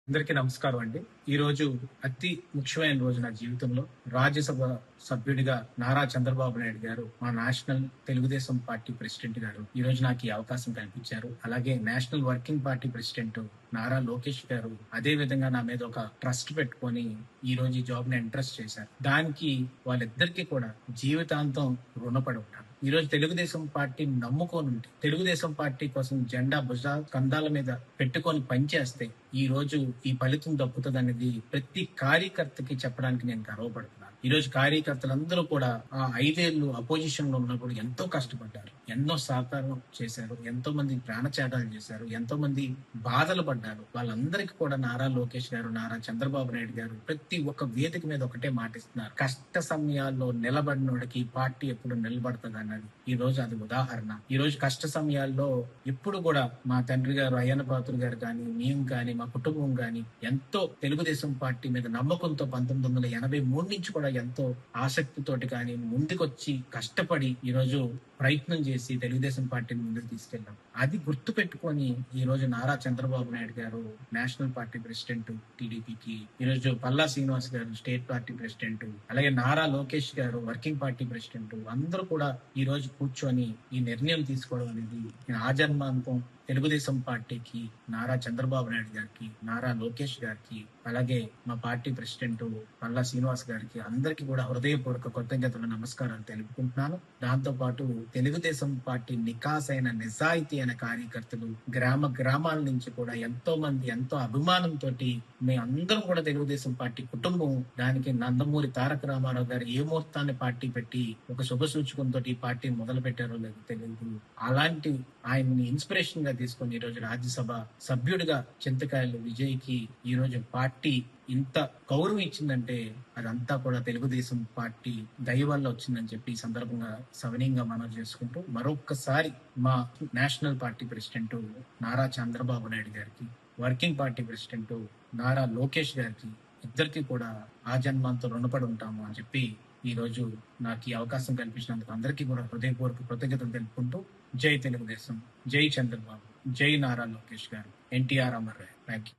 అందరికీ నమస్కారం అండి. ఈ రోజు అతి ముఖ్యమైన రోజు నా జీవితంలో. రాజ్యసభ సభ్యుడిగా నారా చంద్రబాబు నాయుడు గారు, మా నేషనల్ తెలుగుదేశం పార్టీ ప్రెసిడెంట్ గారు ఈ రోజు నాకు ఈ అవకాశం కల్పించారు. అలాగే national working party president Nara Lokesh గారు అదే విధంగా నా మీద ఒక ట్రస్ట్ పెట్టుకొని ఈ రోజు ఈ జాబ్ ని ఇంట్రెస్ట్ చేశారు. దానికి వాళ్ళిద్దరికీ కూడా జీవితాంతం రుణపడి ఉంటాను. ఈ రోజు తెలుగుదేశం పార్టీని నమ్ముకొని ఉంటే, తెలుగుదేశం పార్టీ కోసం జెండా కంధాల మీద పెట్టుకొని పనిచేస్తే ఈ రోజు ఈ ఫలితం దక్కుతుంది అనేది ప్రతి కార్యకర్తకి చెప్పడానికి నేను గర్వపడుతున్నాను. ఈ రోజు కార్యకర్తలందరూ కూడా ఆ 5 ఏళ్లు అపోజిషన్ లో ఉన్నప్పుడు ఎంతో కష్టపడ్డారు, ఎన్నో సహకారం చేశారు, ఎంతో మంది ప్రాణత్యాగాలు చేశారు, ఎంతో మంది బాధలు పడ్డారు. వాళ్ళందరికీ కూడా నారా లోకేష్ గారు, నారా చంద్రబాబు నాయుడు గారు ప్రతి ఒక్క వేదిక మీద ఒకటే మాటిస్తున్నారు: కష్ట సమయాల్లో నిలబడినోడికి పార్టీ ఎప్పుడు నిలబడుతుంది అన్నది ఈ రోజు అది ఉదాహరణ. ఈ రోజు కష్ట సమయాల్లో ఎప్పుడు కూడా మా తండ్రి గారు అయ్యన్న పాత్రుడు గారు కానీ, మేము కానీ, మా కుటుంబం కానీ ఎంతో తెలుగుదేశం పార్టీ మీద నమ్మకంతో 1983 నుంచి కూడా ఎంతో ఆసక్తితోటి కానీ ముందుకొచ్చి కష్టపడి ఈ రోజు ప్రయత్నం చేసి తెలుగుదేశం పార్టీని ముందుకు తీసుకెళ్ళాం. అది గుర్తు పెట్టుకొని ఈ రోజు నారా చంద్రబాబు నాయుడు గారు నేషనల్ పార్టీ ప్రెసిడెంట్ టీడీపీకి, ఈ రోజు పల్లా శ్రీనివాస్ గారు స్టేట్ పార్టీ ప్రెసిడెంట్, అలాగే నారా లోకేష్ గారు వర్కింగ్ పార్టీ ప్రెసిడెంట్, అందరూ కూడా ఈ రోజు కూర్చొని ఈ నిర్ణయం తీసుకోవడం అనేది నేను ఆజన్మాంతం తెలుగుదేశం పార్టీకి, నారా చంద్రబాబు నాయుడు గారికి, నారా లోకేష్ గారికి, అలాగే మా పార్టీ ప్రెసిడెంట్ పల్లా శ్రీనివాస్ గారికి అందరికీ కూడా హృదయపూర్వక కృతజ్ఞతలు, నమస్కారాలు తెలుపుకుంటున్నాను. దాంతో పాటు తెలుగుదేశం పార్టీ నికాసైన నిజాయితీ అయిన కార్యకర్తలు గ్రామాల నుంచి కూడా ఎంతో మంది ఎంతో అభిమానంతో మేము అందరం కూడా తెలుగుదేశం పార్టీ కుటుంబం. దానికి నందమూరి తారక రామారావు గారు ఏ ముహూర్తాన్ని పార్టీ పెట్టి ఒక శుభ సూచకంతో ఈ పార్టీని మొదలు పెట్టారో లేదు తెలియదు. అలాంటి ఆయన్ని ఇన్స్పిరేషన్ గా తీసుకొని ఈ రోజు రాజ్యసభ సభ్యుడిగా చింతకాయలు విజయ్కి ఈ రోజు పార్టీ ఇంత గౌరవం ఇచ్చిందంటే అదంతా కూడా తెలుగుదేశం పార్టీ దయ వల్ల వచ్చిందని చెప్పి ఈ సందర్భంగా సవినీయంగా మనవి చేసుకుంటూ మరొక్కసారి మా national party president Nara Chandrababu Naidu గారికి, working party president Nara Lokesh గారికి ఇద్దరికి కూడా ఆ జన్మంతో రుణపడి ఉంటాము అని చెప్పి ఈ రోజు నాకు ఈ అవకాశం కల్పించినందుకు అందరికీ కూడా హృదయపూర్వక కృతజ్ఞతలు తెలుపుకుంటూ జై తెలుగుదేశం, జై చంద్రబాబు, జై నారా లోకేష్ గారు, ఎన్టీఆర్ అమర్ రాయ్. Thank you.